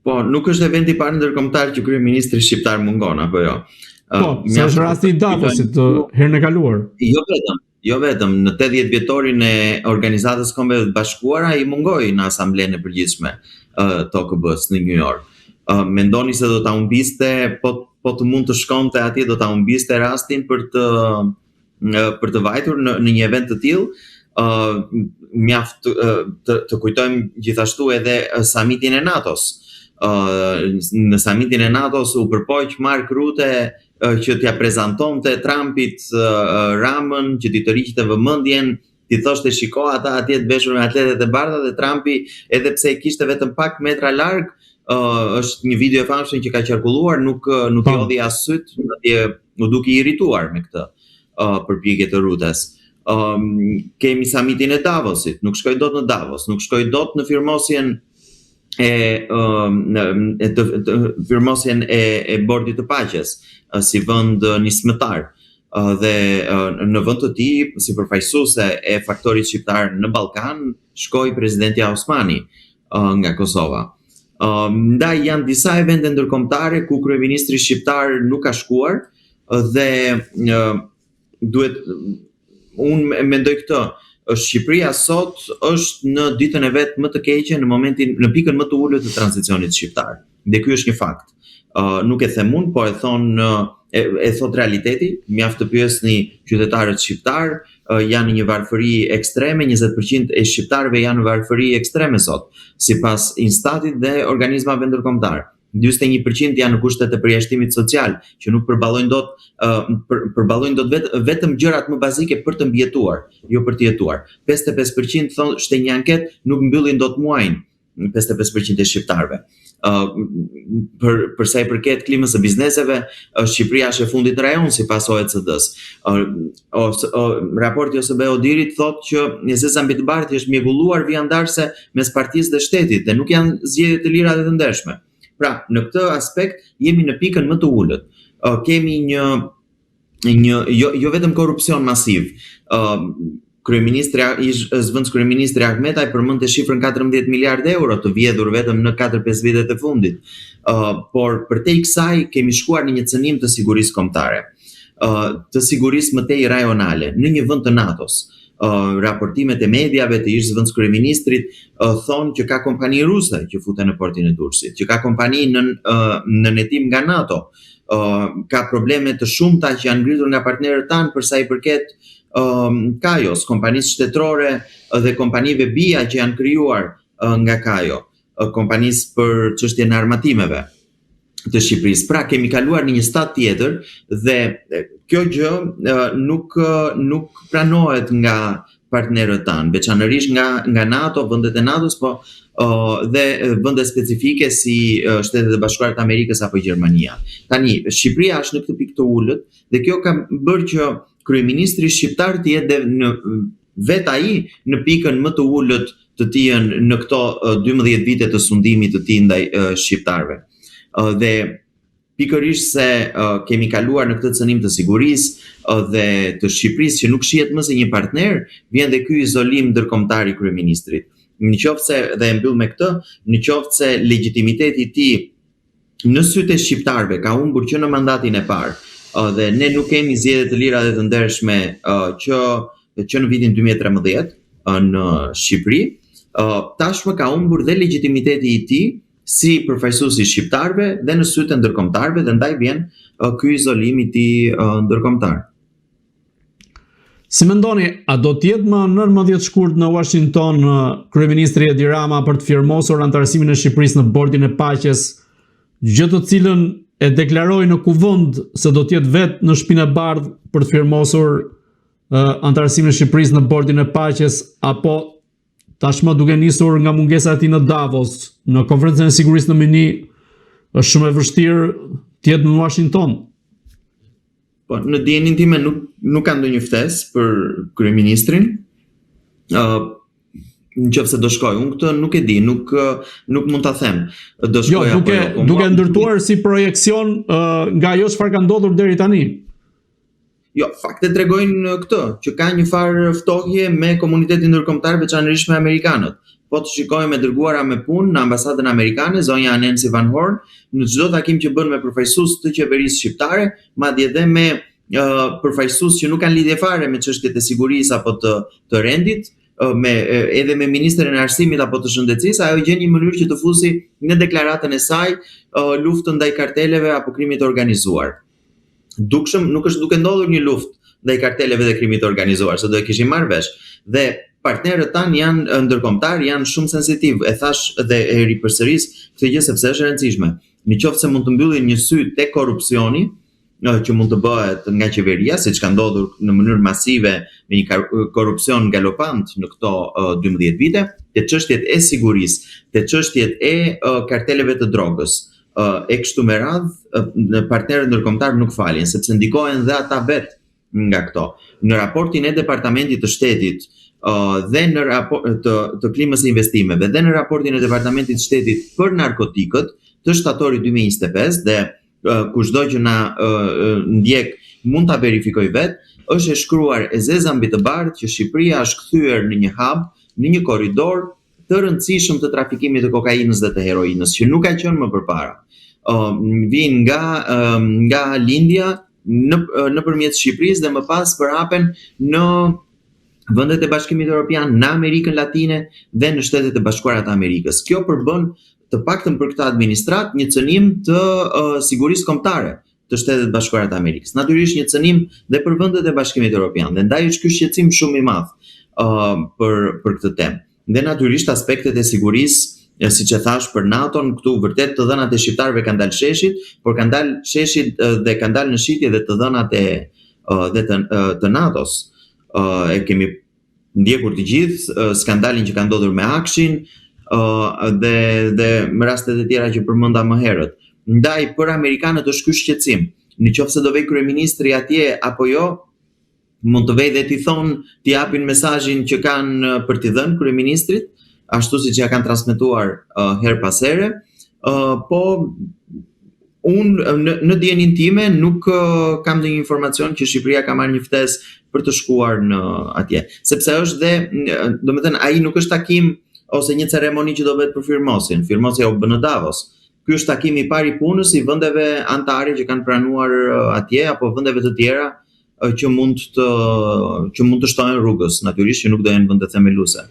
Po, nuk është eventi i parë ndërkombëtar që kryeministri shqiptar mungon apo jo? Po, sa është rasti i Davosit herën e kaluar. Jo vetëm, në 80 vjetorin e Organizatës Kombeve të Bashkuara i mungoi në Asamblenë e Përgjithshme të OKB-s në New York. Mendoni se do ta humbiste, po të mund të shkonte atje, do ta humbiste rastin për të vajtur në një event të tillë? Mjaft të kujtojmë gjithashtu edhe samitin e NATO-s. Në samitin e NATO-s u përpoq Mark Rutte që t'ja prezantonte Trumpit Ramën, që t'i tërhiqte vëmendjen, t'i thoshte shiko ata atje të veshur me atletet e bardha, dhe Trumpi, edhe pse e kishte vetëm pak metra larg, është një video e famshëm që ka qarkulluar, nuk i hodhi as syt, atje u duki i irrituar me këtë përpjekje të Rutes. Kemi samitin e Davosit, nuk shkoj dot në Davos, nuk shkoj dot në firmosjen firmosjen e Bordit të Paqes si vend nismëtar, dhe në vend të tij si përfaqësuese e faktorit shqiptar në Ballkan shkoi presidenti Osmani nga Kosova. Ndaj janë disa evente ndërkombëtare ku kryeministri shqiptar nuk ka shkuar, dhe unë mendoj këtë. Shqipëria sot është në ditën e vet më të keqe, në pikën më të ulët të tranzicionit shqiptar. Dhe ky është një fakt. Nuk e them unë, po e thot realiteti. Mjaft të pyesni qytetarët shqiptar, janë një varfëri ekstreme, 20% e shqiptarëve janë në varfëri ekstreme sot, sipas Instatit dhe organizmave ndërkombëtar. 41% janë në kushte të përjashtimit social, që nuk përballojnë dot vetëm gjërat më bazike për të mbijetuar, jo për të jetuar. 55% thoshte një anketë nuk mbyllin dot muajin, 55% e shqiptarëve. Për sa i përket klimës së bizneseve, Shqipëria është e fundit në rajon sipas OECD-s. Raporti OSBE Odirit thotë që Zeza Mbitbardhi është mjegulluar vijandarse mes partisë dhe shtetit, dhe nuk janë zgjedhje të lira dhe të ndershme. Pra, në këtë aspekt jemi në pikën më të ulët. Kemi jo vetëm korrupsion masiv. Zëvendës kryeministri Ahmetaj përmendte shifrën 14 miliardë euro të vjedhur vetëm në 4-5 vitet e fundit. Por përtej kësaj kemi shkuar në një cënim të sigurisë kombëtare, të sigurisë mëtej rajonale, në një vend të NATO-s. Raportimet e mediave të ish zëvendës kryeministrit thonë që ka kompani ruse që futen në portin e Durrësit, që ka kompani në netim nga NATO, ka probleme të shumta që janë ngritur nga partnerët tanë për sa i përket Kajos, kompanisë shtetërore dhe kompanive BIA që janë krijuar nga Kajo, kompanisë për çështjen e armatimeve të Shqipërisë. Pra kemi kaluar në një stad tjetër, dhe kjo gjë nuk pranohet nga partnerët tanë, veçanërisht nga NATO, vendet e NATO-s, po dhe vende specifike si Shtetet e Bashkuara të Amerikës apo Gjermania. Tani, Shqipëria është në këtë pikë të ulët, dhe kjo ka bërë që kryeministri shqiptar të jetë vetë ai në pikën më të ulët të tij në këto 12 vite të sundimit të tij ndaj shqiptarëve. Dhe pikërisht se kemi kaluar në këtë cënim të sigurisë dhe të Shqipërisë që nuk shihet më si një partner, vjen dhe ky izolim ndërkombëtar i kryeministrit. Nëse dhe e mbyll me këtë, nëse legitimiteti i tij në sytë e shqiptarëve ka humbur që në mandatin e parë, dhe ne nuk kemi zgjedhje të lira dhe të ndershme që në vitin 2013 në Shqipëri, tashmë ka humbur dhe legitimiteti i tij si përfaqësues i shqiptarëve dhe në sytë e ndërkombëtarëve, dhe ndaj vjen ky izolim i tij ndërkombëtar. Si mendoni, a do të jetë më 19 shkurt në Washington kryeministri Edi Rama për të firmosur antarësimin e Shqipërisë në Bordin e Paqes, gjë të cilën e deklaroi në kuvend se do të jetë vetë në Shtëpinë e Bardhë për të firmosur antarësimin e Shqipërisë në Bordin e Paqes, apo tashmë duke nisur nga mungesa e tij në Davos, në konferencën e sigurisë në Mini, është shumë e vështirë të jetë në Washington? Po, në dijenin time nuk ka ndonjë ftesë për kryeministrin. Nëse do shkoj, unë këtë nuk e di, nuk mund ta them. Do shkoj apo jo. Duke ndërtuar si projekcion nga ajo çfarë ka ndodhur deri tani. Jo, faktet tregojnë këtë, që ka një farë ftohje me komunitetin ndërkombëtar, veçanërisht me amerikanët. po të shikojmë e dërguara me punë në ambasadën amerikane, zonja Nancy Van Horn, në çdo takim që bën me përfaqësues të qeverisë shqiptare, madje edhe me përfaqësues që nuk kanë lidhje fare me çështjet e sigurisë apo të rendit, edhe me ministrin e arsimit apo të shëndetësisë, ajo gjen një mënyrë që të fusi në deklaratën e saj luftën ndaj karteleve apo krimit të organizuar. Dukshëm nuk është duke ndodhur një luftë ndaj karteleve dhe krimit të organizuar, se do e kishim marrë vesh. Dhe partnerët tanë janë ndërkombëtar, janë shumë sensitiv. E thash dhe e ripërsëris këtë gjë sepse është e rëndësishme. Nëse mund të mbyllin një sy tek korrupsioni, që mund të bëhet nga qeveria, siç ka ndodhur në mënyrë masive me një korrupsion galopant në këto 12 vite, te çështjet e sigurisë, te çështjet e karteleve të drogës, e kështu me radhë, partnerët ndërkombëtar nuk falin, sepse ndikohen dhe ata vetë nga këto. Në raportin e Departamentit të Shtetit dhe në të klimës së investimeve dhe në raportin e Departamentit të Shtetit për narkotikët të shtatorit 2025 dhe kushdo që na ndjek mund ta verifikoj vetë, është e shkruar e zeza mbi të bardhë që Shqipëria është kthyer në një hub, në një korridor të rëndësishëm të trafikimit të kokainës dhe të heroinës, që nuk ka qenë më përpara. Vin nga lindja nëpërmjet Shqipërisë dhe më pas përhapen në vendet e Bashkimit Evropian, në Amerikën Latine dhe në Shtetet e Bashkuara të Amerikës. Kjo përbën të paktën për këtë administrat një cënim të sigurisë kombëtare të Shtetet Bashkuara të Amerikës. Natyrisht një cënim dhe për vendet e Bashkimit Evropian. Dhe ndaj është ky shqetësim shumë i madh për këtë temë. Dhe natyrisht aspektet e sigurisë, siç e thash për NATO-n, këtu vërtet të dhënat e shqiptarëve kanë dalë sheshit, por kanë dalë sheshit dhe kanë dalë në shitje dhe të dhënat të NATO-s. E kemi ndjekur të gjithë skandalin që ka ndodhur me Akshin dhe me rastet e tjera që përmenda më herët. Ndaj për amerikanët është ky shqetësim. Nëse do vej kryeministri atje apo jo, mund të vej dhe t'i thonë, t'i japin mesazhin që kanë për t'i dhënë kryeministrit, ashtu siç ja kanë transmetuar her pas here, po unë në dijenin time nuk kam ndonjë informacion që Shqipëria ka marrë një ftesë për të shkuar në atje, sepse është dhe, domethënë ai nuk është takim ose një ceremoni që do bëhet për firmosin. Firmosja u bë në Davos. Ky është takimi i parë i punës i vendeve anëtare që kanë pranuar atje apo vendeve të tjera që mund të shtohen rrugës, natyrisht që nuk do jenë vende themeluese.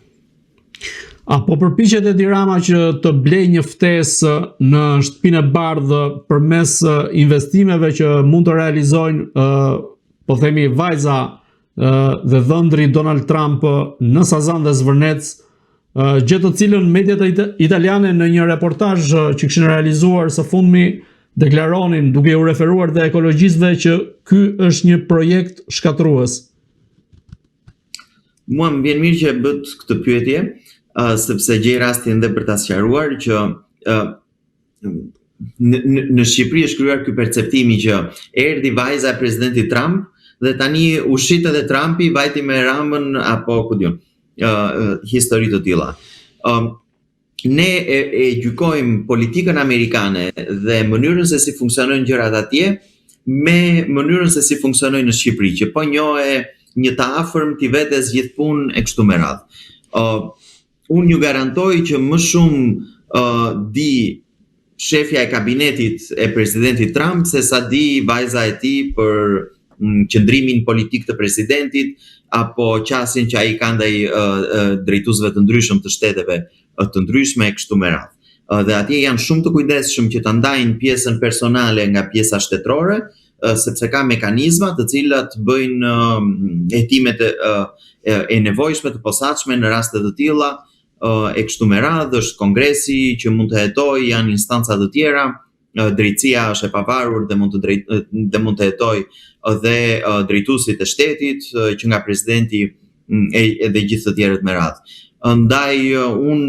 Apo përpiqet Edi Rama që të blej një ftesë në Shtëpinë e Bardhë përmes investimeve që mund të realizojnë, po themi vajza dhe dhëndri Donald Trump në Sazan dhe Zvërnec, gjë të cilën mediat italiane në një reportazh që kishin realizuar së fundmi deklaronin, duke u referuar dhe ekologjistëve, që ky është një projekt shkatrues. Mua më vjen mirë që e bët këtë pyetje, sepse gjej rastin dhe për ta sqaruar që në Shqipëri është krijuar ky perceptimi që erdhi vajza e presidentit Trump dhe tani ushit edhe Trumpi, vajti me Ramën apo ku diun, histori të tilla. Ne e gjykojmë politikën amerikane dhe mënyrën se si funksionojnë gjërat atje me mënyrën se si funksionojnë në Shqipëri, që po njohë një të afërm t'i vetes gjithpunë e kështu me radhë. Unë ju garantoj që më shumë di shefja e kabinetit e presidentit Trump se sa di vajza e tij për qëndrimin politik të presidentit apo qasin që ai ka ndaj drejtuesve të ndryshëm të shteteve të ndryshme e kështu me radhë. Dhe atje janë shumë të kujdesshëm që ta ndajnë pjesën personale nga pjesa shtetërore, sepse ka mekanizma të cilat bëjnë hetimet e nevojshme të posaçme në raste të tilla e kështu me radhë. Është kongresi që mund të hetojë, janë instanca të tjera, drejtësia është e pavarur dhe mund të hetojë dhe drejtuesit e shtetit që nga presidenti edhe gjithë të tjerët me radhë. Ndaj unë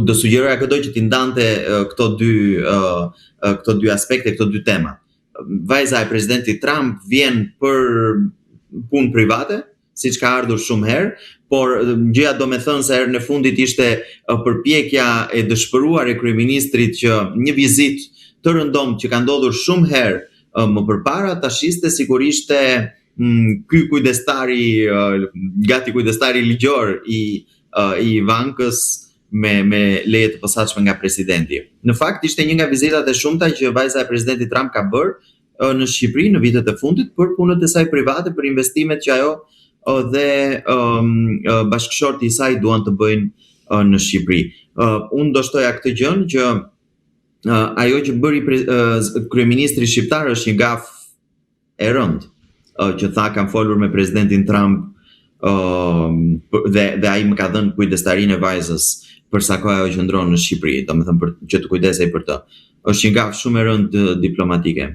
do sugjeroja këto që t'i ndante këto dy aspekte, këto dy tema. Vajza e presidentit Trump vjen për punë private, siç ka ardhur shumë herë, por gjëja do me thënë se herën e fundit ishte përpjekja e dëshpëruar e kryeministrit që një vizitë të rëndomt që ka ndodhur shumë herë më përpara ta shiste sigurisht ky kujdestari, gati kujdestari ligjor i i Ivankës me leje të posaçme nga presidenti. Në fakt ishte një nga vizitat e shumta që vajza e presidentit Trump ka bërë në Shqipëri në vitet e fundit për punët e saj private, për investimet që ajo dhe bashkëshorti i saj duan të bëjnë në Shqipëri. Unë do shtoja këtë gjën që ajo që bëri kryeministri shqiptar është një gaf e rëndë, që tha kam folur me presidentin Trump dhe ai më ka dhënë kujdestarinë e vajzës për sa kohë ajo qëndron në Shqipëri, domethënë për që të kujdesej për të. Është një gaf shumë e rëndë diplomatike.